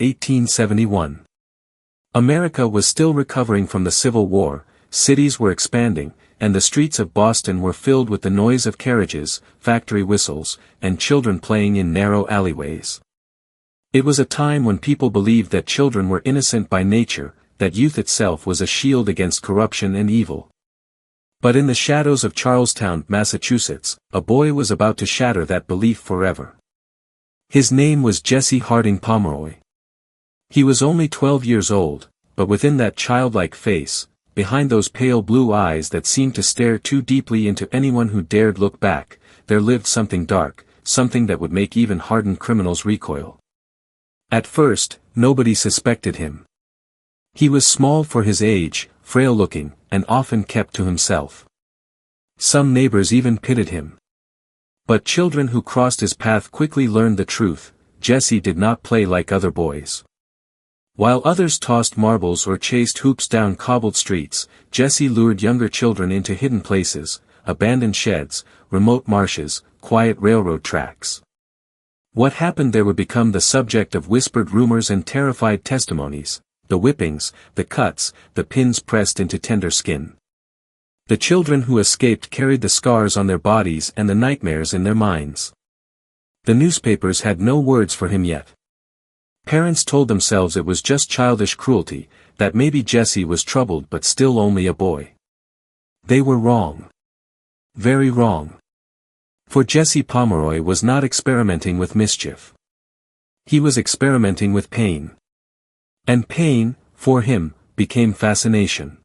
1871. America was still recovering from the Civil War, cities were expanding, and the streets of Boston were filled with the noise of carriages, factory whistles, and children playing in narrow alleyways. It was a time when people believed that children were innocent by nature, that youth itself was a shield against corruption and evil. But in the shadows of Charlestown, Massachusetts, a boy was about to shatter that belief forever. His name was Jesse Pomeroy. He was only 12 years old, but within that childlike face, behind those pale blue eyes that seemed to stare too deeply into anyone who dared look back, there lived something dark, something that would make even hardened criminals recoil. At first, nobody suspected him. He was small for his age, frail-looking, and often kept to himself. Some neighbors even pitied him. But children who crossed his path quickly learned the truth: Jesse did not play like other boys. While others tossed marbles or chased hoops down cobbled streets, Jesse lured younger children into hidden places, abandoned sheds, remote marshes, quiet railroad tracks. What happened there would become the subject of whispered rumors and terrified testimonies: the whippings, the cuts, the pins pressed into tender skin. The children who escaped carried the scars on their bodies and the nightmares in their minds. The newspapers had no words for him yet. Parents told themselves it was just childish cruelty, that maybe Jesse was troubled but still only a boy. They were wrong. Very wrong. For Jesse Pomeroy was not experimenting with mischief. He was experimenting with pain. And pain, for him, became fascination.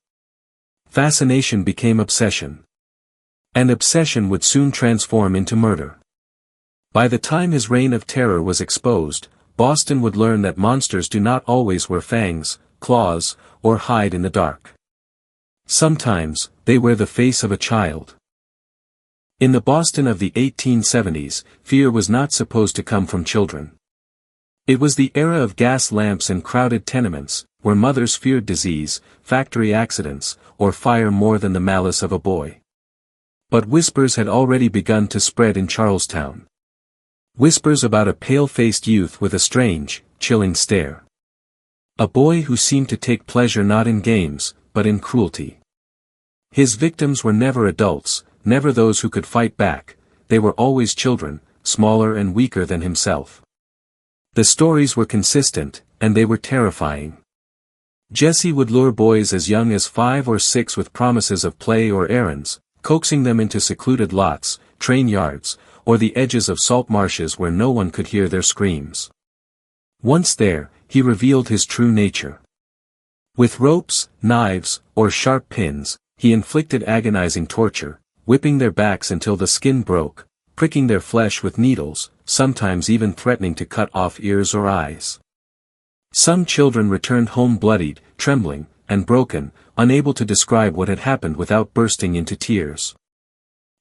Fascination became obsession. And obsession would soon transform into murder. By the time his reign of terror was exposed, Boston would learn that monsters do not always wear fangs, claws, or hide in the dark. Sometimes, they wear the face of a child. In the Boston of the 1870s, fear was not supposed to come from children. It was the era of gas lamps and crowded tenements, where mothers feared disease, factory accidents, or fire more than the malice of a boy. But whispers had already begun to spread in Charlestown. Whispers about a pale-faced youth with a strange, chilling stare. A boy who seemed to take pleasure not in games, but in cruelty. His victims were never adults, never those who could fight back, they were always children, smaller and weaker than himself. The stories were consistent, and they were terrifying. Jesse would lure boys as young as 5 or 6 with promises of play or errands, coaxing them into secluded lots, train yards, or the edges of salt marshes where no one could hear their screams. Once there, he revealed his true nature. With ropes, knives, or sharp pins, he inflicted agonizing torture, whipping their backs until the skin broke, pricking their flesh with needles, sometimes even threatening to cut off ears or eyes. Some children returned home bloodied, trembling, and broken, unable to describe what had happened without bursting into tears.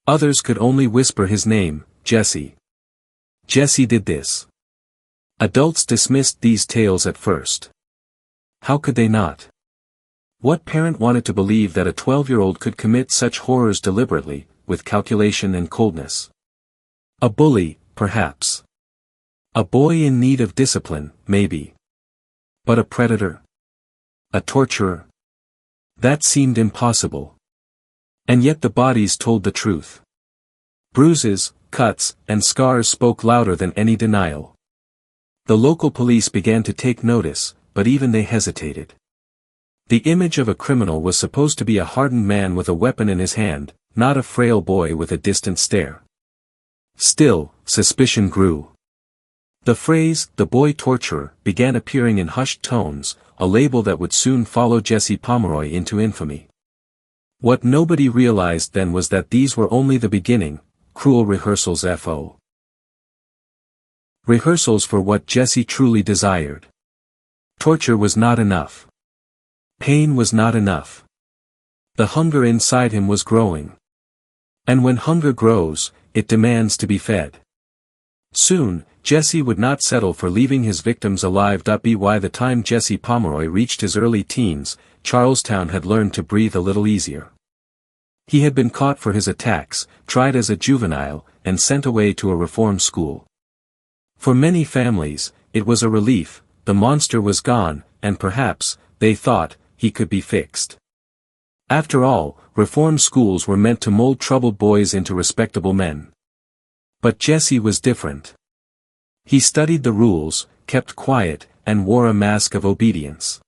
Others could only whisper his name: Jesse. Jesse did this. Adults dismissed these tales at first. How could they not? What parent wanted to believe that a 12-year-old could commit such horrors deliberately, with calculation and coldness? A bully, perhaps. A boy in need of discipline, maybe. But a predator? A torturer? That seemed impossible. And yet the bodies told the truth. Bruises, cuts, and scars spoke louder than any denial. The local police began to take notice, but even they hesitated. The image of a criminal was supposed to be a hardened man with a weapon in his hand, not a frail boy with a distant stare. Still, suspicion grew. The phrase, "the boy torturer," began appearing in hushed tones, a label that would soon follow Jesse Pomeroy into infamy. What nobody realized then was that these were only the beginning, cruel rehearsals for rehearsals for what Jesse truly desired. Torture was not enough. Pain was not enough. The hunger inside him was growing. And when hunger grows, it demands to be fed. Soon, Jesse would not settle for leaving his victims alive. By the time Jesse Pomeroy reached his early teens, Charlestown had learned to breathe a little easier. He had been caught for his attacks, tried as a juvenile, and sent away to a reform school. For many families, it was a relief, the monster was gone, and perhaps, they thought, he could be fixed. After all, reform schools were meant to mold troubled boys into respectable men. But Jesse was different. He studied the rules, kept quiet, and wore a mask of obedience.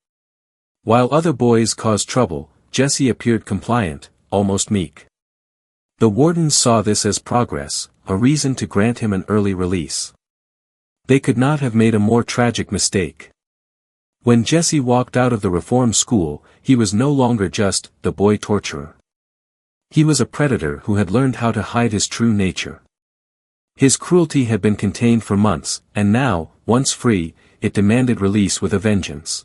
While other boys caused trouble, Jesse appeared compliant, almost meek. The wardens saw this as progress, a reason to grant him an early release. They could not have made a more tragic mistake. When Jesse walked out of the reform school, he was no longer just the boy torturer. He was a predator who had learned how to hide his true nature. His cruelty had been contained for months, and now, once free, it demanded release with a vengeance.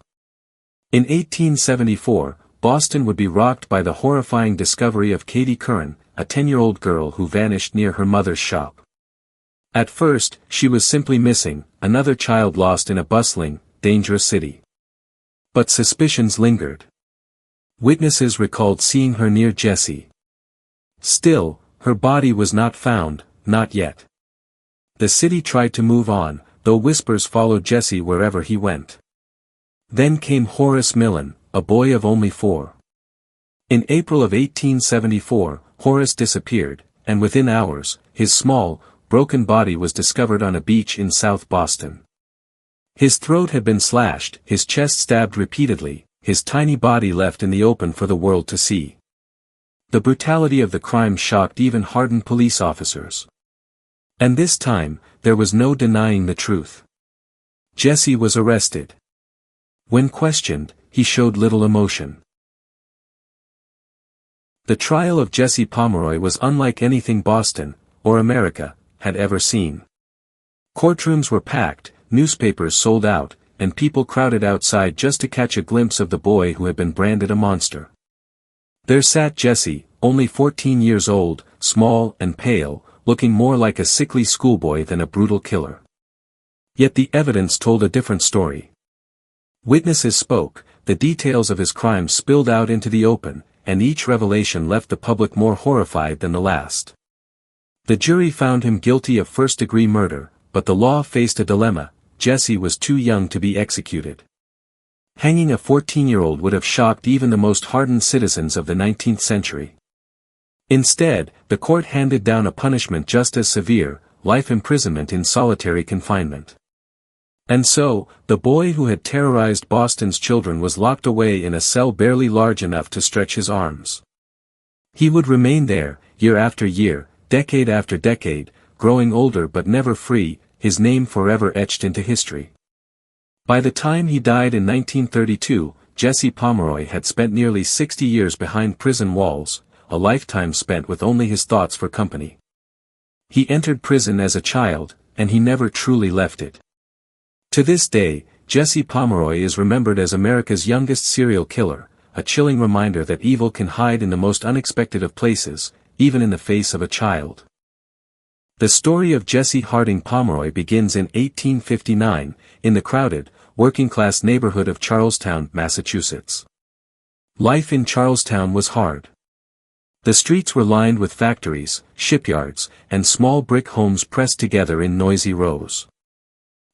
In 1874, Boston would be rocked by the horrifying discovery of Katie Curran, a 10-year-old girl who vanished near her mother's shop. At first, she was simply missing, another child lost in a bustling, dangerous city. But suspicions lingered. Witnesses recalled seeing her near Jesse. Still, her body was not found, not yet. The city tried to move on, though whispers followed Jesse wherever he went. Then came Horace Millen, a boy of only 4. In April of 1874, Horace disappeared, and within hours, his small, broken body was discovered on a beach in South Boston. His throat had been slashed, his chest stabbed repeatedly, his tiny body left in the open for the world to see. The brutality of the crime shocked even hardened police officers. And this time, there was no denying the truth. Jesse was arrested. When questioned, he showed little emotion. The trial of Jesse Pomeroy was unlike anything Boston, or America, had ever seen. Courtrooms were packed, newspapers sold out, and people crowded outside just to catch a glimpse of the boy who had been branded a monster. There sat Jesse, only 14 years old, small and pale, looking more like a sickly schoolboy than a brutal killer. Yet the evidence told a different story. Witnesses spoke, the details of his crimes spilled out into the open, and each revelation left the public more horrified than the last. The jury found him guilty of first-degree murder, but the law faced a dilemma: Jesse was too young to be executed. Hanging a 14-year-old would have shocked even the most hardened citizens of the 19th century. Instead, the court handed down a punishment just as severe: life imprisonment in solitary confinement. And so, the boy who had terrorized Boston's children was locked away in a cell barely large enough to stretch his arms. He would remain there, year after year, decade after decade, growing older but never free, his name forever etched into history. By the time he died in 1932, Jesse Pomeroy had spent nearly 60 years behind prison walls, a lifetime spent with only his thoughts for company. He entered prison as a child, and he never truly left it. To this day, Jesse Pomeroy is remembered as America's youngest serial killer, a chilling reminder that evil can hide in the most unexpected of places, even in the face of a child. The story of Jesse Harding Pomeroy begins in 1859, in the crowded, working-class neighborhood of Charlestown, Massachusetts. Life in Charlestown was hard. The streets were lined with factories, shipyards, and small brick homes pressed together in noisy rows.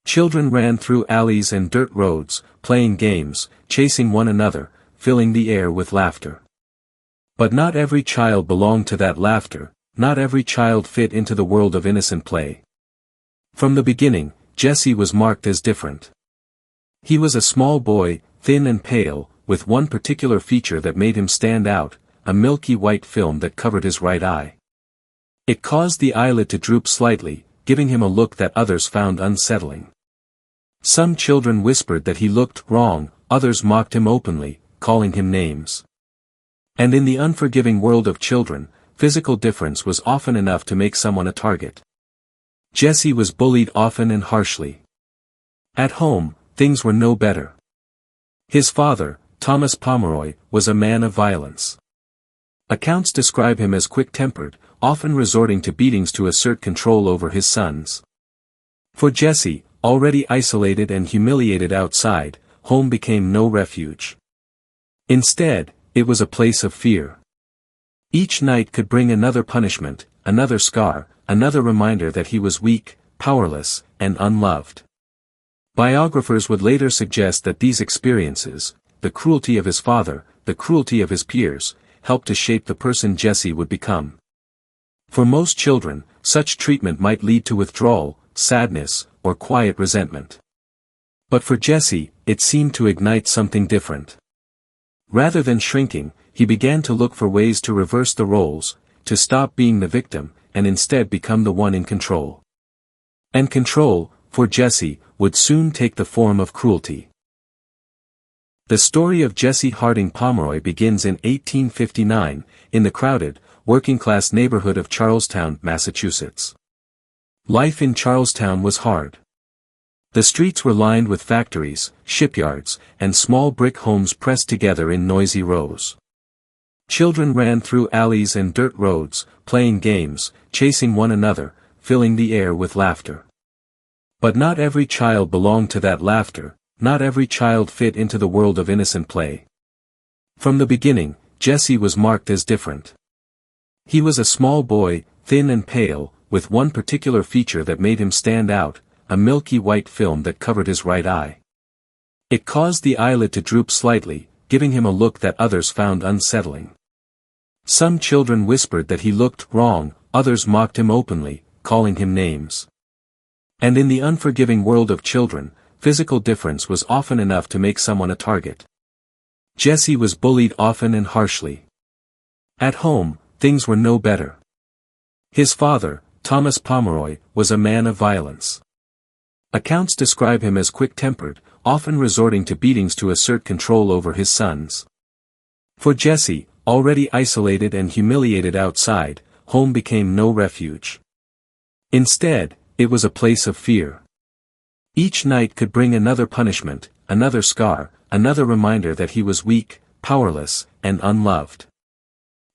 Children ran through alleys and dirt roads, playing games, chasing one another, filling the air with laughter. But not every child belonged to that laughter. Not every child fit into the world of innocent play. From the beginning, Jesse was marked as different. He was a small boy, thin and pale, with one particular feature that made him stand out: a milky white film that covered his right eye. It caused the eyelid to droop slightly, giving him a look that others found unsettling. Some children whispered that he looked wrong, others mocked him openly, calling him names. And in the unforgiving world of children, physical difference was often enough to make someone a target. Jesse was bullied often and harshly. At home, things were no better. His father, Thomas Pomeroy, was a man of violence. Accounts describe him as quick-tempered, often resorting to beatings to assert control over his sons. For Jesse, already isolated and humiliated outside, home became no refuge. Instead, it was a place of fear. Each night could bring another punishment, another scar, another reminder that he was weak, powerless, and unloved. Biographers would later suggest that these experiences, the cruelty of his father, the cruelty of his peers, helped to shape the person Jesse would become. For most children, such treatment might lead to withdrawal, sadness, or quiet resentment. But for Jesse, it seemed to ignite something different. Rather than shrinking, he began to look for ways to reverse the roles, to stop being the victim, and instead become the one in control. And control, for Jesse, would soon take the form of cruelty. The story of Jesse Harding Pomeroy begins in 1859, in the crowded, working-class neighborhood of Charlestown, Massachusetts. Life in Charlestown was hard. The streets were lined with factories, shipyards, and small brick homes pressed together in noisy rows. Children ran through alleys and dirt roads, playing games, chasing one another, filling the air with laughter. But not every child belonged to that laughter, not every child fit into the world of innocent play. From the beginning, Jesse was marked as different. He was a small boy, thin and pale, with one particular feature that made him stand out, a milky white film that covered his right eye. It caused the eyelid to droop slightly, giving him a look that others found unsettling. Some children whispered that he looked wrong, others mocked him openly, calling him names. And in the unforgiving world of children, physical difference was often enough to make someone a target. Jesse was bullied often and harshly. At home, things were no better. His father, Thomas Pomeroy, was a man of violence. Accounts describe him as quick-tempered, often resorting to beatings to assert control over his sons. For Jesse, already isolated and humiliated outside, home became no refuge. Instead, it was a place of fear. Each night could bring another punishment, another scar, another reminder that he was weak, powerless, and unloved.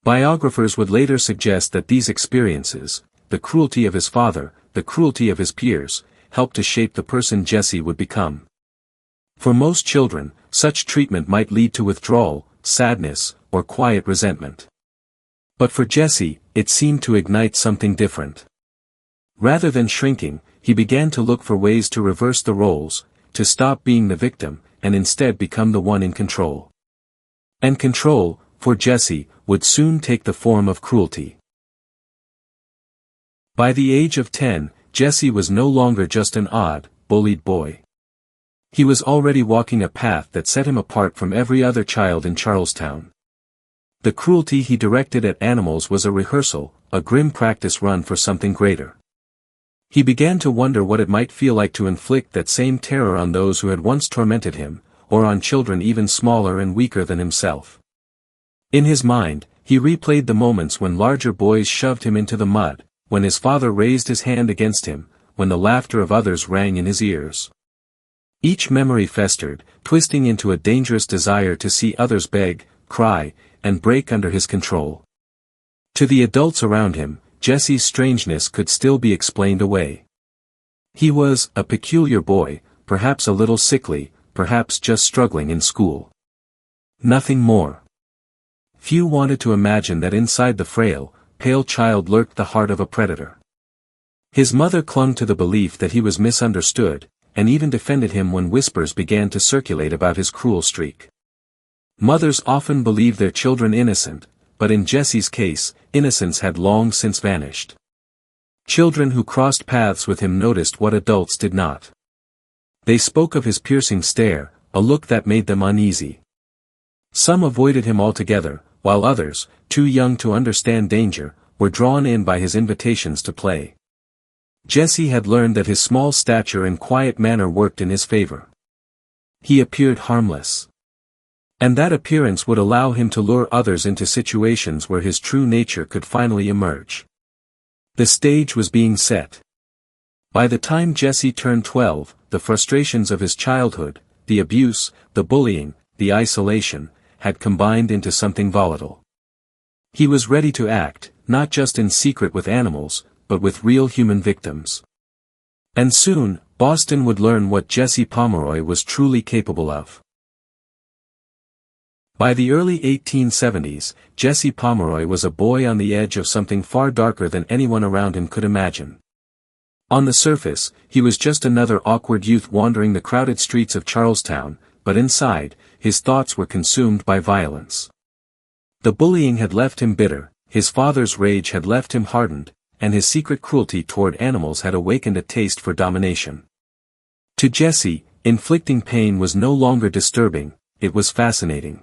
Biographers would later suggest that these experiences, the cruelty of his father, the cruelty of his peers, helped to shape the person Jesse would become. For most children, such treatment might lead to withdrawal, sadness, or quiet resentment. But for Jesse, it seemed to ignite something different. Rather than shrinking, he began to look for ways to reverse the roles, to stop being the victim, and instead become the one in control. And control, for Jesse, would soon take the form of cruelty. By the age of 10, Jesse was no longer just an odd, bullied boy. He was already walking a path that set him apart from every other child in Charlestown. The cruelty he directed at animals was a rehearsal, a grim practice run for something greater. He began to wonder what it might feel like to inflict that same terror on those who had once tormented him, or on children even smaller and weaker than himself. In his mind, he replayed the moments when larger boys shoved him into the mud, when his father raised his hand against him, when the laughter of others rang in his ears. Each memory festered, twisting into a dangerous desire to see others beg, cry, and break under his control. To the adults around him, Jesse's strangeness could still be explained away. He was a peculiar boy, perhaps a little sickly, perhaps just struggling in school. Nothing more. Few wanted to imagine that inside the frail, pale child lurked the heart of a predator. His mother clung to the belief that he was misunderstood, and even defended him when whispers began to circulate about his cruel streak. Mothers often believe their children innocent, but in Jesse's case, innocence had long since vanished. Children who crossed paths with him noticed what adults did not. They spoke of his piercing stare, a look that made them uneasy. Some avoided him altogether, while others, too young to understand danger, were drawn in by his invitations to play. Jesse had learned that his small stature and quiet manner worked in his favor. He appeared harmless. And that appearance would allow him to lure others into situations where his true nature could finally emerge. The stage was being set. By the time Jesse turned 12, the frustrations of his childhood, the abuse, the bullying, the isolation, had combined into something volatile. He was ready to act, not just in secret with animals, but with real human victims. And soon, Boston would learn what Jesse Pomeroy was truly capable of. By the early 1870s, Jesse Pomeroy was a boy on the edge of something far darker than anyone around him could imagine. On the surface, he was just another awkward youth wandering the crowded streets of Charlestown, but inside, his thoughts were consumed by violence. The bullying had left him bitter, his father's rage had left him hardened, and his secret cruelty toward animals had awakened a taste for domination. To Jesse, inflicting pain was no longer disturbing, it was fascinating.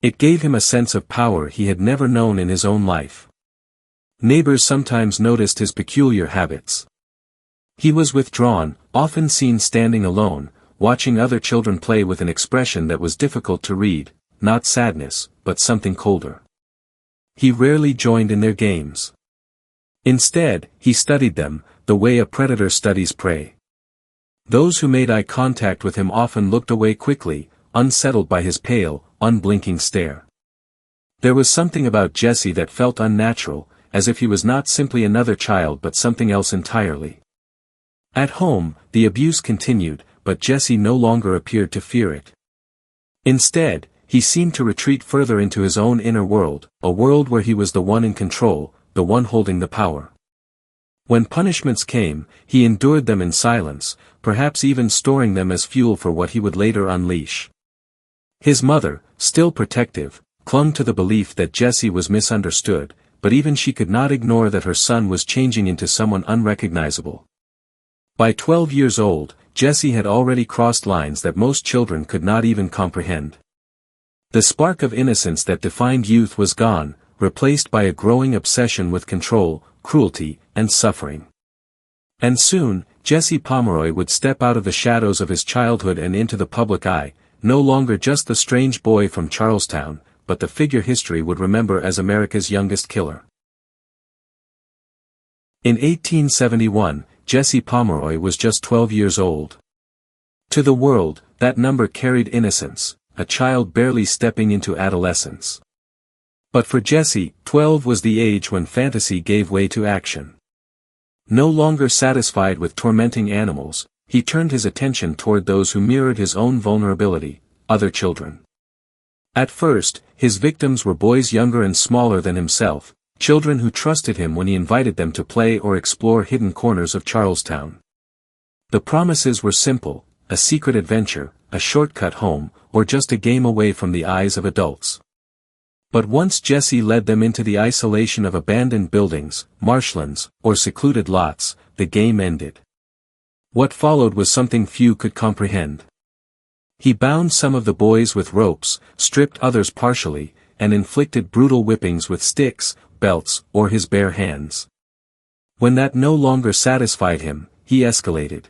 It gave him a sense of power he had never known in his own life. Neighbors sometimes noticed his peculiar habits. He was withdrawn, often seen standing alone, watching other children play with an expression that was difficult to read, not sadness, but something colder. He rarely joined in their games. Instead, he studied them, the way a predator studies prey. Those who made eye contact with him often looked away quickly, unsettled by his pale, unblinking stare. There was something about Jesse that felt unnatural, as if he was not simply another child but something else entirely. At home, the abuse continued, but Jesse no longer appeared to fear it. Instead, he seemed to retreat further into his own inner world, a world where he was the one in control, the one holding the power. When punishments came, he endured them in silence, perhaps even storing them as fuel for what he would later unleash. His mother, still protective, clung to the belief that Jesse was misunderstood, but even she could not ignore that her son was changing into someone unrecognizable. By 12 years old, Jesse had already crossed lines that most children could not even comprehend. The spark of innocence that defined youth was gone, replaced by a growing obsession with control, cruelty, and suffering. And soon, Jesse Pomeroy would step out of the shadows of his childhood and into the public eye, no longer just the strange boy from Charlestown, but the figure history would remember as America's youngest killer. In 1871, Jesse Pomeroy was just 12 years old. To the world, that number carried innocence, a child barely stepping into adolescence. But for Jesse, 12 was the age when fantasy gave way to action. No longer satisfied with tormenting animals, he turned his attention toward those who mirrored his own vulnerability, other children. At first, his victims were boys younger and smaller than himself, children who trusted him when he invited them to play or explore hidden corners of Charlestown. The promises were simple, a secret adventure, a shortcut home, or just a game away from the eyes of adults. But once Jesse led them into the isolation of abandoned buildings, marshlands, or secluded lots, the game ended. What followed was something few could comprehend. He bound some of the boys with ropes, stripped others partially, and inflicted brutal whippings with sticks, belts, or his bare hands. When that no longer satisfied him, he escalated.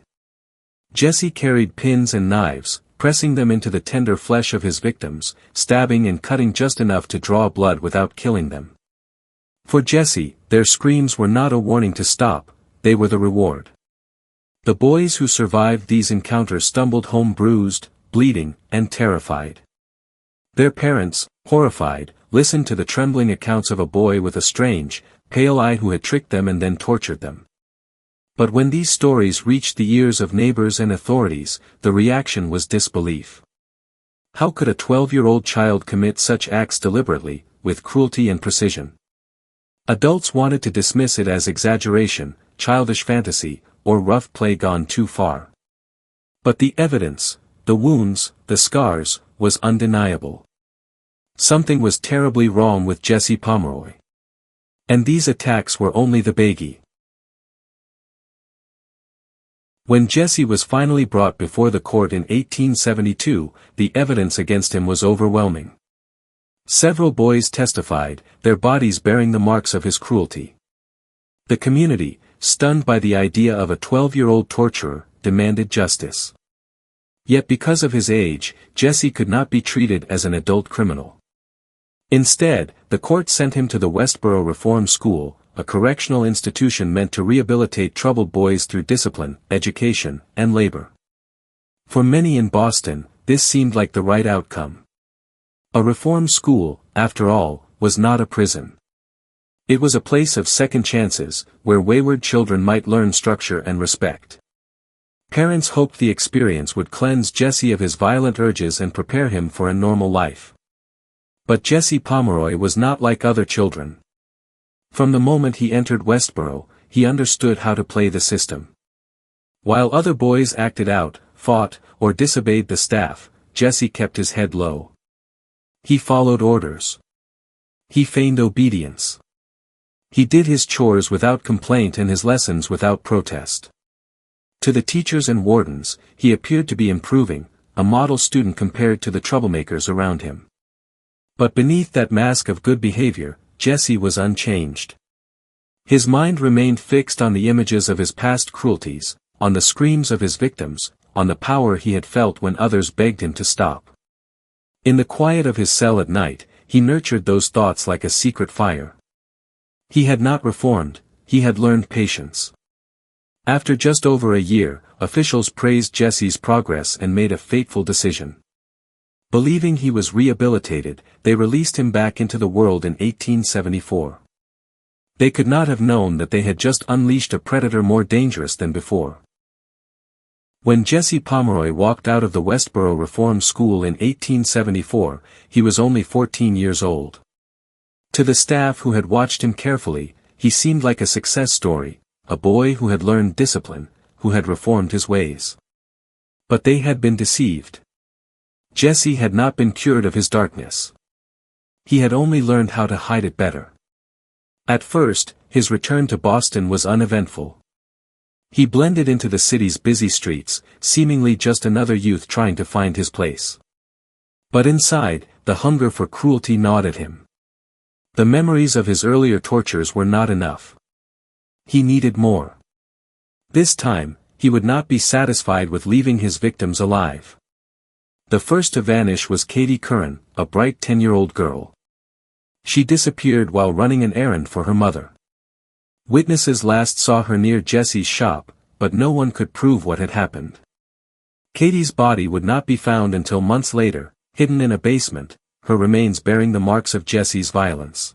Jesse carried pins and knives, pressing them into the tender flesh of his victims, stabbing and cutting just enough to draw blood without killing them. For Jesse, their screams were not a warning to stop, they were the reward. The boys who survived these encounters stumbled home bruised, bleeding, and terrified. Their parents, horrified, listened to the trembling accounts of a boy with a strange, pale eye who had tricked them and then tortured them. But when these stories reached the ears of neighbors and authorities, the reaction was disbelief. How could a 12-year-old child commit such acts deliberately, with cruelty and precision? Adults wanted to dismiss it as exaggeration, childish fantasy, or rough play gone too far. But the evidence, the wounds, the scars, was undeniable. Something was terribly wrong with Jesse Pomeroy. And these attacks were only the biggie. When Jesse was finally brought before the court in 1872, the evidence against him was overwhelming. Several boys testified, their bodies bearing the marks of his cruelty. The community, stunned by the idea of a 12-year-old torturer, demanded justice. Yet because of his age, Jesse could not be treated as an adult criminal. Instead, the court sent him to the Westboro Reform School, a correctional institution meant to rehabilitate troubled boys through discipline, education, and labor. For many in Boston, this seemed like the right outcome. A reform school, after all, was not a prison. It was a place of second chances, where wayward children might learn structure and respect. Parents hoped the experience would cleanse Jesse of his violent urges and prepare him for a normal life. But Jesse Pomeroy was not like other children. From the moment he entered Westboro, he understood how to play the system. While other boys acted out, fought, or disobeyed the staff, Jesse kept his head low. He followed orders. He feigned obedience. He did his chores without complaint and his lessons without protest. To the teachers and wardens, he appeared to be improving, a model student compared to the troublemakers around him. But beneath that mask of good behavior, Jesse was unchanged. His mind remained fixed on the images of his past cruelties, on the screams of his victims, on the power he had felt when others begged him to stop. In the quiet of his cell at night, he nurtured those thoughts like a secret fire. He had not reformed, he had learned patience. After just over a year, officials praised Jesse's progress and made a fateful decision. Believing he was rehabilitated, they released him back into the world in 1874. They could not have known that they had just unleashed a predator more dangerous than before. When Jesse Pomeroy walked out of the Westboro Reform School in 1874, he was only 14 years old. To the staff who had watched him carefully, he seemed like a success story, a boy who had learned discipline, who had reformed his ways. But they had been deceived. Jesse had not been cured of his darkness. He had only learned how to hide it better. At first, his return to Boston was uneventful. He blended into the city's busy streets, seemingly just another youth trying to find his place. But inside, the hunger for cruelty gnawed at him. The memories of his earlier tortures were not enough. He needed more. This time, he would not be satisfied with leaving his victims alive. The first to vanish was Katie Curran, a bright 10-year-old girl. She disappeared while running an errand for her mother. Witnesses last saw her near Jesse's shop, but no one could prove what had happened. Katie's body would not be found until months later, hidden in a basement, her remains bearing the marks of Jesse's violence.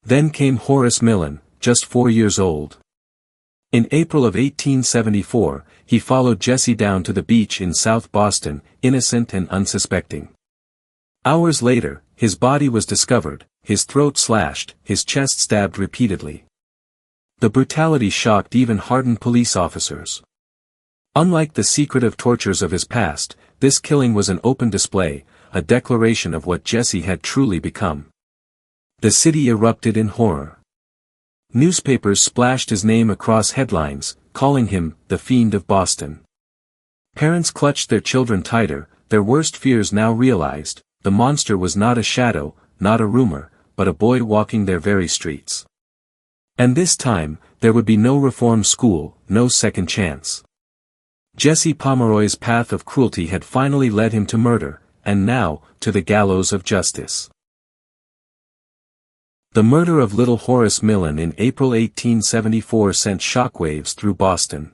Then came Horace Millen, just 4 years old. In April of 1874, he followed Jesse down to the beach in South Boston, innocent and unsuspecting. Hours later, his body was discovered, his throat slashed, his chest stabbed repeatedly. The brutality shocked even hardened police officers. Unlike the secretive tortures of his past, this killing was an open display, a declaration of what Jesse had truly become. The city erupted in horror. Newspapers splashed his name across headlines, calling him the Fiend of Boston. Parents clutched their children tighter, their worst fears now realized, the monster was not a shadow, not a rumor, but a boy walking their very streets. And this time, there would be no reform school, no second chance. Jesse Pomeroy's path of cruelty had finally led him to murder, and now, to the gallows of justice. The murder of little Horace Millen in April 1874 sent shockwaves through Boston.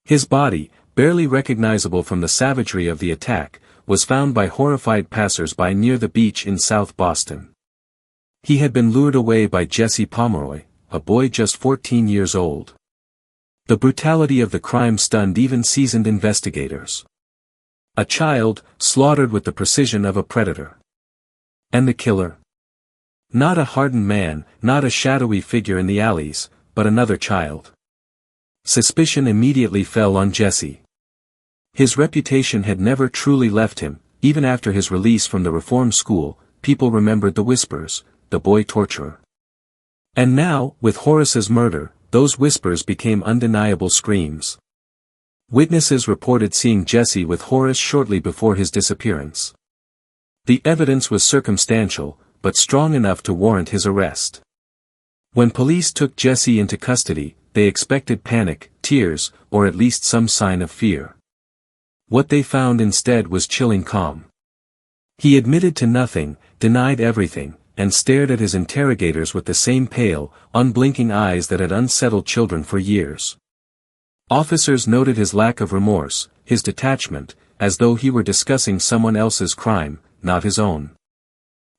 His body, barely recognizable from the savagery of the attack, was found by horrified passers-by near the beach in South Boston. He had been lured away by Jesse Pomeroy, a boy just 14 years old. The brutality of the crime stunned even seasoned investigators. A child, slaughtered with the precision of a predator. And the killer? Not a hardened man, not a shadowy figure in the alleys, but another child. Suspicion immediately fell on Jesse. His reputation had never truly left him, even after his release from the reform school, people remembered the whispers, the boy torturer. And now, with Horace's murder, those whispers became undeniable screams. Witnesses reported seeing Jesse with Horace shortly before his disappearance. The evidence was circumstantial, but strong enough to warrant his arrest. When police took Jesse into custody, they expected panic, tears, or at least some sign of fear. What they found instead was chilling calm. He admitted to nothing, denied everything, and stared at his interrogators with the same pale, unblinking eyes that had unsettled children for years. Officers noted his lack of remorse, his detachment, as though he were discussing someone else's crime, not his own.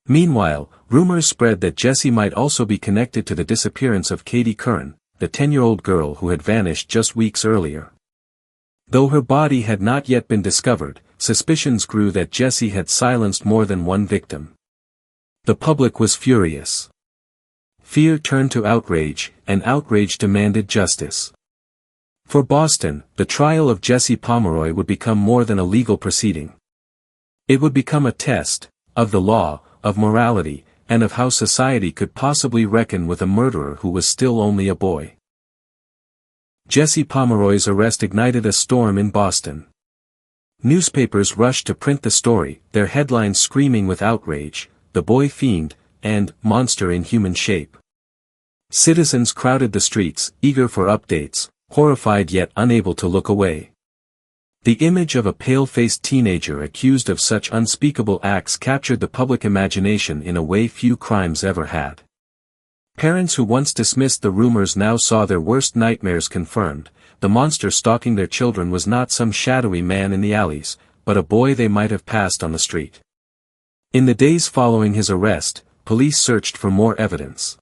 Meanwhile, rumors spread that Jesse might also be connected to the disappearance of Katie Curran, the 10-year-old girl who had vanished just weeks earlier. Though her body had not yet been discovered, suspicions grew that Jesse had silenced more than one victim. The public was furious. Fear turned to outrage, and outrage demanded justice. For Boston, the trial of Jesse Pomeroy would become more than a legal proceeding. It would become a test, of the law, of morality, and of how society could possibly reckon with a murderer who was still only a boy. Jesse Pomeroy's arrest ignited a storm in Boston. Newspapers rushed to print the story, their headlines screaming with outrage, "The Boy Fiend," and "Monster in Human Shape." Citizens crowded the streets, eager for updates, horrified yet unable to look away. The image of a pale-faced teenager accused of such unspeakable acts captured the public imagination in a way few crimes ever had. Parents who once dismissed the rumors now saw their worst nightmares confirmed. The monster stalking their children was not some shadowy man in the alleys, but a boy they might have passed on the street. In the days following his arrest, police searched for more evidence.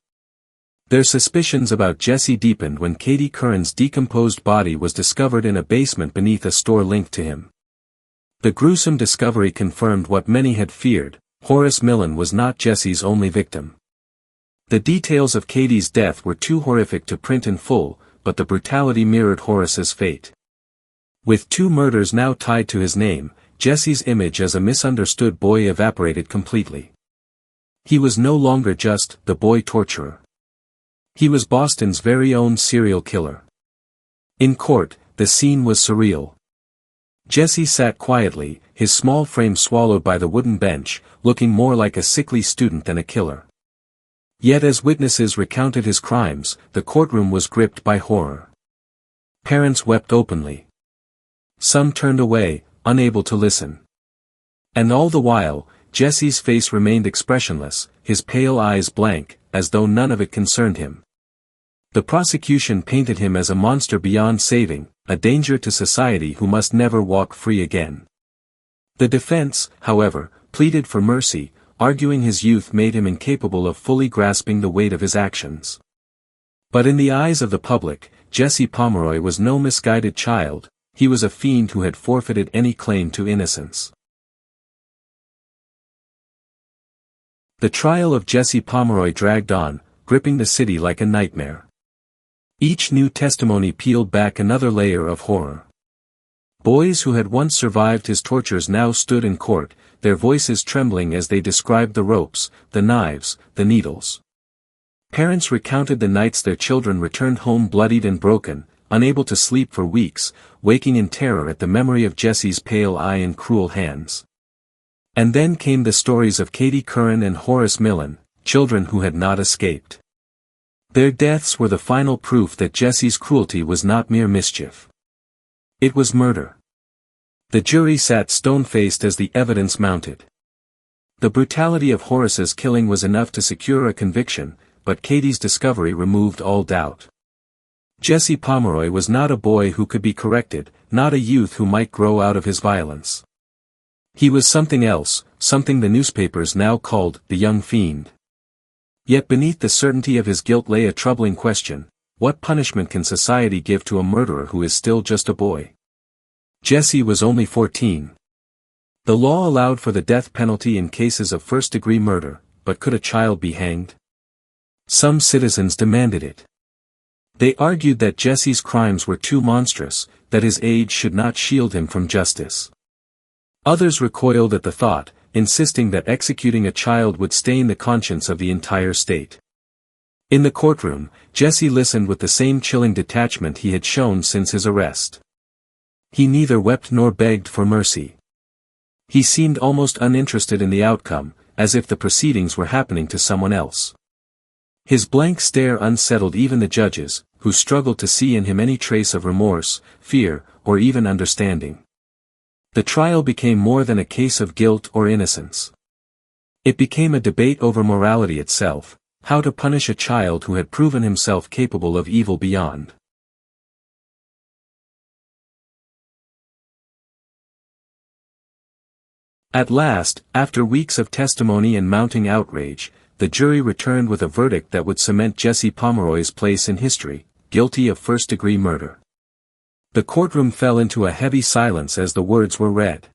Their suspicions about Jesse deepened when Katie Curran's decomposed body was discovered in a basement beneath a store linked to him. The gruesome discovery confirmed what many had feared: Horace Millen was not Jesse's only victim. The details of Katie's death were too horrific to print in full, but the brutality mirrored Horace's fate. With 2 murders now tied to his name, Jesse's image as a misunderstood boy evaporated completely. He was no longer just the boy torturer. He was Boston's very own serial killer. In court, the scene was surreal. Jesse sat quietly, his small frame swallowed by the wooden bench, looking more like a sickly student than a killer. Yet as witnesses recounted his crimes, the courtroom was gripped by horror. Parents wept openly. Some turned away, unable to listen. And all the while, Jesse's face remained expressionless, his pale eyes blank, as though none of it concerned him. The prosecution painted him as a monster beyond saving, a danger to society who must never walk free again. The defense, however, pleaded for mercy, arguing his youth made him incapable of fully grasping the weight of his actions. But in the eyes of the public, Jesse Pomeroy was no misguided child, he was a fiend who had forfeited any claim to innocence. The trial of Jesse Pomeroy dragged on, gripping the city like a nightmare. Each new testimony peeled back another layer of horror. Boys who had once survived his tortures now stood in court, their voices trembling as they described the ropes, the knives, the needles. Parents recounted the nights their children returned home bloodied and broken, unable to sleep for weeks, waking in terror at the memory of Jesse's pale eye and cruel hands. And then came the stories of Katie Curran and Horace Millen, children who had not escaped. Their deaths were the final proof that Jesse's cruelty was not mere mischief. It was murder. The jury sat stone-faced as the evidence mounted. The brutality of Horace's killing was enough to secure a conviction, but Katie's discovery removed all doubt. Jesse Pomeroy was not a boy who could be corrected, not a youth who might grow out of his violence. He was something else, something the newspapers now called the young fiend. Yet beneath the certainty of his guilt lay a troubling question: what punishment can society give to a murderer who is still just a boy? Jesse was only 14. The law allowed for the death penalty in cases of first-degree murder, but could a child be hanged? Some citizens demanded it. They argued that Jesse's crimes were too monstrous, that his age should not shield him from justice. Others recoiled at the thought, insisting that executing a child would stain the conscience of the entire state. In the courtroom, Jesse listened with the same chilling detachment he had shown since his arrest. He neither wept nor begged for mercy. He seemed almost uninterested in the outcome, as if the proceedings were happening to someone else. His blank stare unsettled even the judges, who struggled to see in him any trace of remorse, fear, or even understanding. The trial became more than a case of guilt or innocence. It became a debate over morality itself, how to punish a child who had proven himself capable of evil beyond. At last, after weeks of testimony and mounting outrage, the jury returned with a verdict that would cement Jesse Pomeroy's place in history: guilty of first-degree murder. The courtroom fell into a heavy silence as the words were read.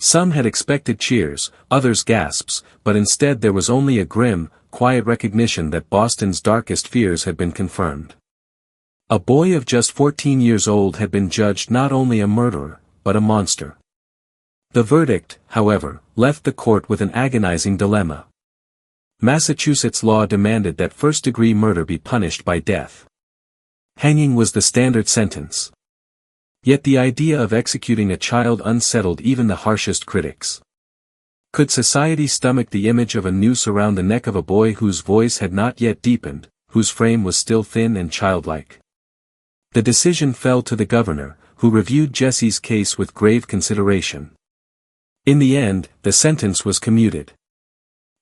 Some had expected cheers, others gasps, but instead there was only a grim, quiet recognition that Boston's darkest fears had been confirmed. A boy of just 14 years old had been judged not only a murderer, but a monster. The verdict, however, left the court with an agonizing dilemma. Massachusetts law demanded that first-degree murder be punished by death. Hanging was the standard sentence. Yet the idea of executing a child unsettled even the harshest critics. Could society stomach the image of a noose around the neck of a boy whose voice had not yet deepened, whose frame was still thin and childlike? The decision fell to the governor, who reviewed Jesse's case with grave consideration. In the end, the sentence was commuted.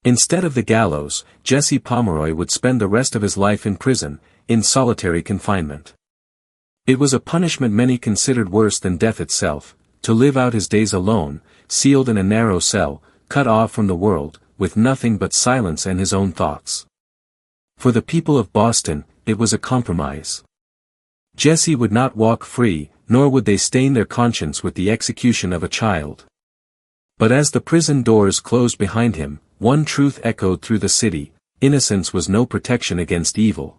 Instead of the gallows, Jesse Pomeroy would spend the rest of his life in prison, in solitary confinement. It was a punishment many considered worse than death itself, to live out his days alone, sealed in a narrow cell, cut off from the world, with nothing but silence and his own thoughts. For the people of Boston, it was a compromise. Jesse would not walk free, nor would they stain their conscience with the execution of a child. But as the prison doors closed behind him, one truth echoed through the city: innocence was no protection against evil.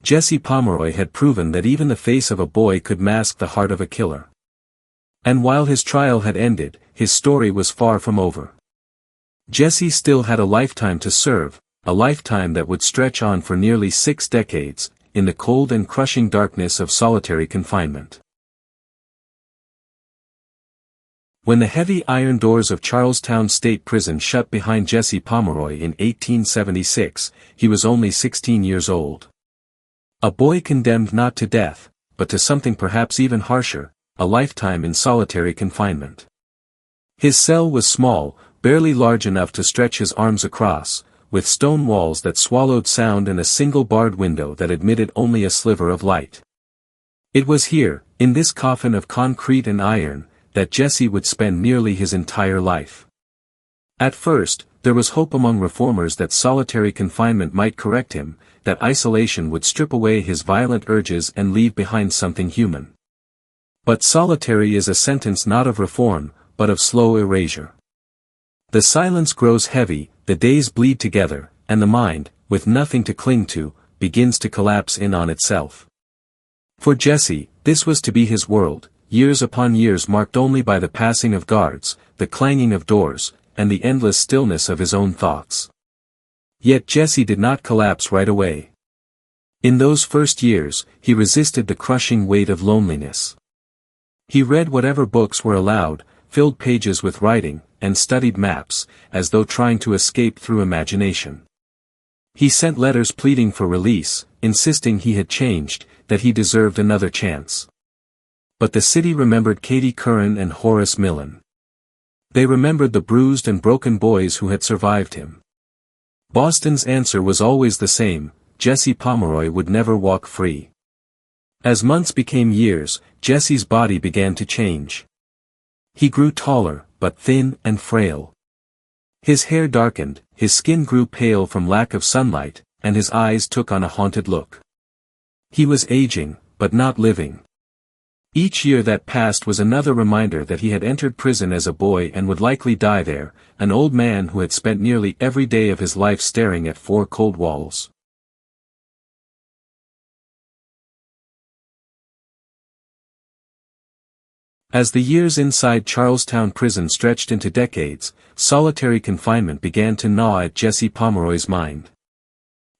Jesse Pomeroy had proven that even the face of a boy could mask the heart of a killer. And while his trial had ended, his story was far from over. Jesse still had a lifetime to serve, a lifetime that would stretch on for nearly 6 decades, in the cold and crushing darkness of solitary confinement. When the heavy iron doors of Charlestown State Prison shut behind Jesse Pomeroy in 1876, he was only 16 years old. A boy condemned not to death, but to something perhaps even harsher, a lifetime in solitary confinement. His cell was small, barely large enough to stretch his arms across, with stone walls that swallowed sound and a single barred window that admitted only a sliver of light. It was here, in this coffin of concrete and iron, that Jesse would spend nearly his entire life. At first, there was hope among reformers that solitary confinement might correct him, that isolation would strip away his violent urges and leave behind something human. But solitary is a sentence not of reform, but of slow erasure. The silence grows heavy, the days bleed together, and the mind, with nothing to cling to, begins to collapse in on itself. For Jesse, this was to be his world, years upon years marked only by the passing of guards, the clanging of doors, and the endless stillness of his own thoughts. Yet Jesse did not collapse right away. In those first years, he resisted the crushing weight of loneliness. He read whatever books were allowed, filled pages with writing, and studied maps, as though trying to escape through imagination. He sent letters pleading for release, insisting he had changed, that he deserved another chance. But the city remembered Katie Curran and Horace Millen. They remembered the bruised and broken boys who had survived him. Boston's answer was always the same: Jesse Pomeroy would never walk free. As months became years, Jesse's body began to change. He grew taller, but thin and frail. His hair darkened, his skin grew pale from lack of sunlight, and his eyes took on a haunted look. He was aging, but not living. Each year that passed was another reminder that he had entered prison as a boy and would likely die there, an old man who had spent nearly every day of his life staring at 4 cold walls. As the years inside Charlestown Prison stretched into decades, solitary confinement began to gnaw at Jesse Pomeroy's mind.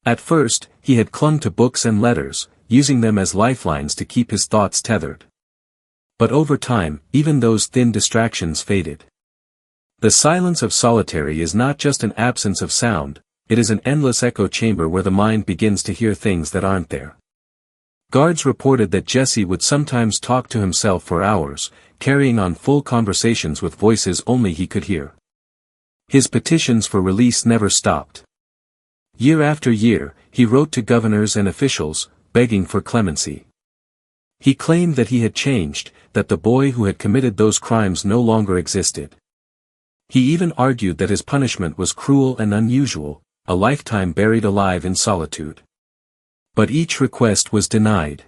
At first, he had clung to books and letters, using them as lifelines to keep his thoughts tethered. But over time, even those thin distractions faded. The silence of solitary is not just an absence of sound, it is an endless echo chamber where the mind begins to hear things that aren't there. Guards reported that Jesse would sometimes talk to himself for hours, carrying on full conversations with voices only he could hear. His petitions for release never stopped. Year after year, he wrote to governors and officials, begging for clemency. He claimed that he had changed, that the boy who had committed those crimes no longer existed. He even argued that his punishment was cruel and unusual, a lifetime buried alive in solitude. But each request was denied.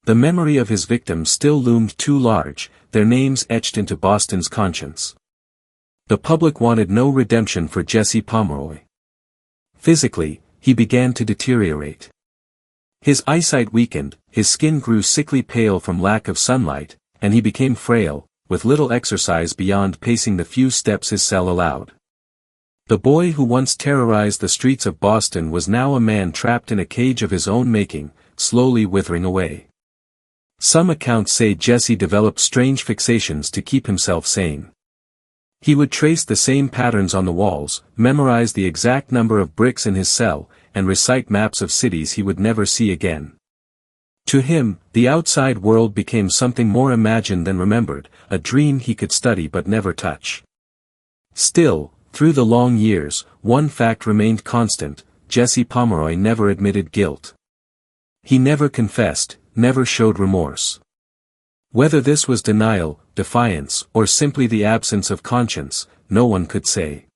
The memory of his victims still loomed too large, their names etched into Boston's conscience. The public wanted no redemption for Jesse Pomeroy. Physically, he began to deteriorate. His eyesight weakened, his skin grew sickly pale from lack of sunlight, and he became frail, with little exercise beyond pacing the few steps his cell allowed. The boy who once terrorized the streets of Boston was now a man trapped in a cage of his own making, slowly withering away. Some accounts say Jesse developed strange fixations to keep himself sane. He would trace the same patterns on the walls, memorize the exact number of bricks in his cell, and recite maps of cities he would never see again. To him, the outside world became something more imagined than remembered, a dream he could study but never touch. Still, through the long years, one fact remained constant: Jesse Pomeroy never admitted guilt. He never confessed, never showed remorse. Whether this was denial, defiance, or simply the absence of conscience, no one could say.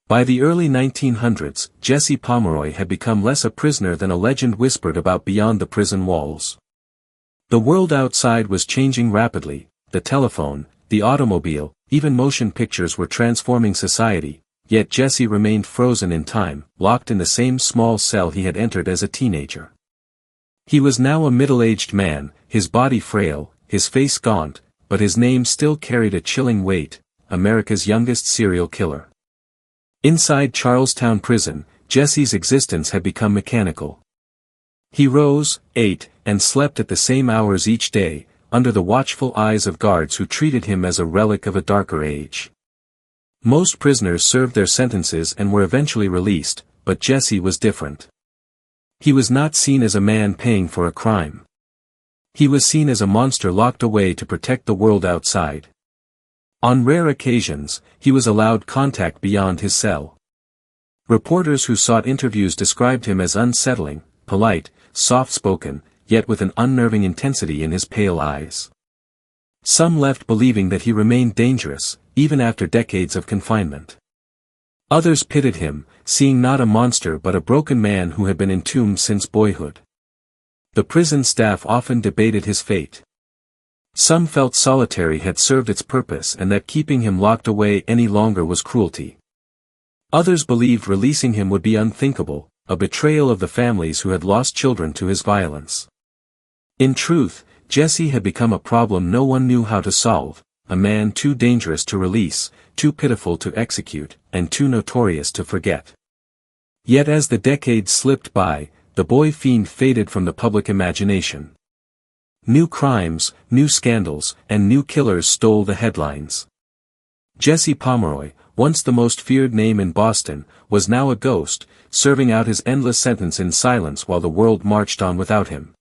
By the early 1900s, Jesse Pomeroy had become less a prisoner than a legend whispered about beyond the prison walls. The world outside was changing rapidly: the telephone, the automobile, even motion pictures were transforming society, yet Jesse remained frozen in time, locked in the same small cell he had entered as a teenager. He was now a middle-aged man, his body frail, his face gaunt, but his name still carried a chilling weight: America's youngest serial killer. Inside Charlestown Prison, Jesse's existence had become mechanical. He rose, ate, and slept at the same hours each day, under the watchful eyes of guards who treated him as a relic of a darker age. Most prisoners served their sentences and were eventually released, but Jesse was different. He was not seen as a man paying for a crime. He was seen as a monster locked away to protect the world outside. On rare occasions, he was allowed contact beyond his cell. Reporters who sought interviews described him as unsettling, polite, soft-spoken, yet with an unnerving intensity in his pale eyes. Some left believing that he remained dangerous, even after decades of confinement. Others pitied him, seeing not a monster but a broken man who had been entombed since boyhood. The prison staff often debated his fate. Some felt solitary had served its purpose and that keeping him locked away any longer was cruelty. Others believed releasing him would be unthinkable, a betrayal of the families who had lost children to his violence. In truth, Jesse had become a problem no one knew how to solve, a man too dangerous to release, too pitiful to execute, and too notorious to forget. Yet as the decades slipped by, the boy fiend faded from the public imagination. New crimes, new scandals, and new killers stole the headlines. Jesse Pomeroy, once the most feared name in Boston, was now a ghost, serving out his endless sentence in silence while the world marched on without him.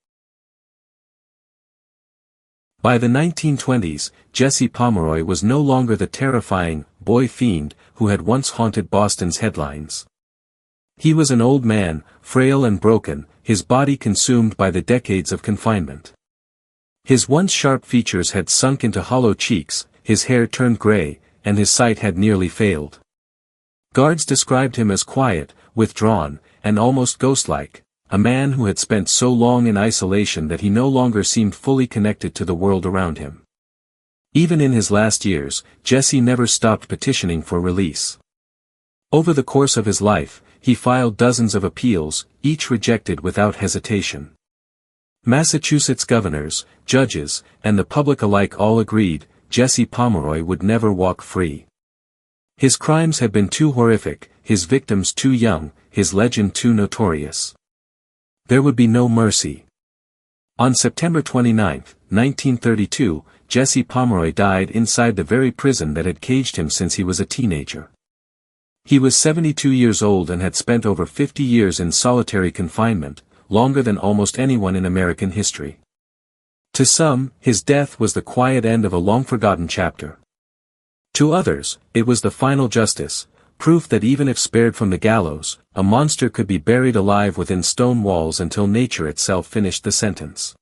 By the 1920s, Jesse Pomeroy was no longer the terrifying boy fiend who had once haunted Boston's headlines. He was an old man, frail and broken, his body consumed by the decades of confinement. His once sharp features had sunk into hollow cheeks, his hair turned gray, and his sight had nearly failed. Guards described him as quiet, withdrawn, and almost ghost-like, a man who had spent so long in isolation that he no longer seemed fully connected to the world around him. Even in his last years, Jesse never stopped petitioning for release. Over the course of his life, he filed dozens of appeals, each rejected without hesitation. Massachusetts governors, judges, and the public alike all agreed, Jesse Pomeroy would never walk free. His crimes had been too horrific, his victims too young, his legend too notorious. There would be no mercy. On September 29, 1932, Jesse Pomeroy died inside the very prison that had caged him since he was a teenager. He was 72 years old and had spent over 50 years in solitary confinement, longer than almost anyone in American history. To some, his death was the quiet end of a long-forgotten chapter. To others, it was the final justice, proof that even if spared from the gallows, a monster could be buried alive within stone walls until nature itself finished the sentence.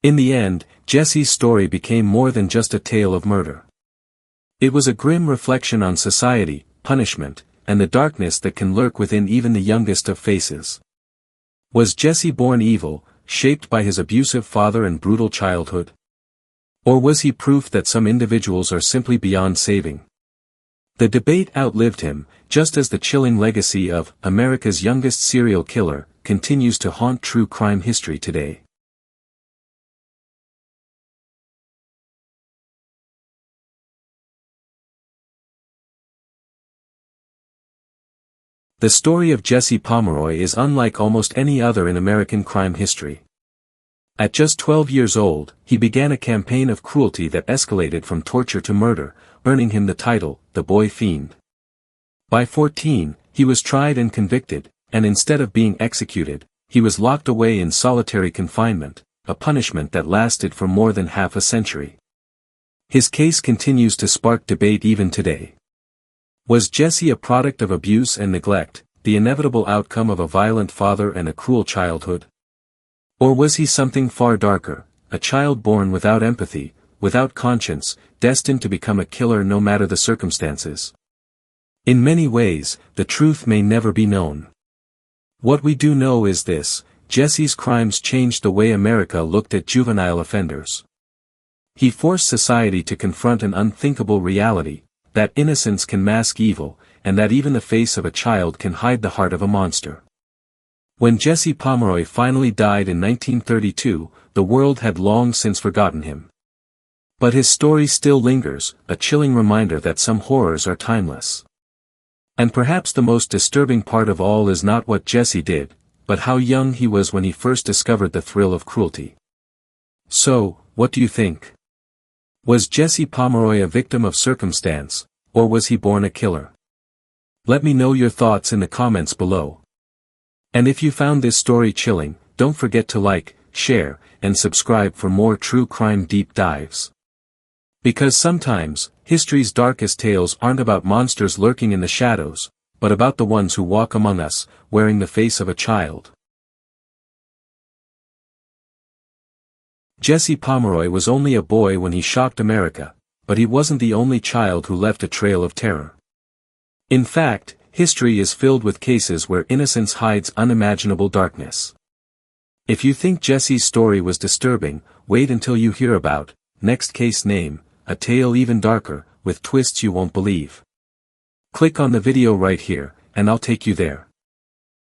In the end, Jesse's story became more than just a tale of murder. It was a grim reflection on society, punishment, and the darkness that can lurk within even the youngest of faces. Was Jesse born evil, shaped by his abusive father and brutal childhood? Or was he proof that some individuals are simply beyond saving? The debate outlived him, just as the chilling legacy of America's youngest serial killer continues to haunt true crime history today. The story of Jesse Pomeroy is unlike almost any other in American crime history. At just 12 years old, he began a campaign of cruelty that escalated from torture to murder, earning him the title, the Boy Fiend. By 14, he was tried and convicted, and instead of being executed, he was locked away in solitary confinement, a punishment that lasted for more than half a century. His case continues to spark debate even today. Was Jesse a product of abuse and neglect, the inevitable outcome of a violent father and a cruel childhood? Or was he something far darker, a child born without empathy, without conscience, destined to become a killer no matter the circumstances? In many ways, the truth may never be known. What we do know is this: Jesse's crimes changed the way America looked at juvenile offenders. He forced society to confront an unthinkable reality, that innocence can mask evil, and that even the face of a child can hide the heart of a monster. When Jesse Pomeroy finally died in 1932, the world had long since forgotten him. But his story still lingers, a chilling reminder that some horrors are timeless. And perhaps the most disturbing part of all is not what Jesse did, but how young he was when he first discovered the thrill of cruelty. So, what do you think? Was Jesse Pomeroy a victim of circumstance, or was he born a killer? Let me know your thoughts in the comments below. And if you found this story chilling, don't forget to like, share, and subscribe for more true crime deep dives. Because sometimes, history's darkest tales aren't about monsters lurking in the shadows, but about the ones who walk among us, wearing the face of a child. Jesse Pomeroy was only a boy when he shocked America, but he wasn't the only child who left a trail of terror. In fact, history is filled with cases where innocence hides unimaginable darkness. If you think Jesse's story was disturbing, wait until you hear about next case name, a tale even darker, with twists you won't believe. Click on the video right here, and I'll take you there.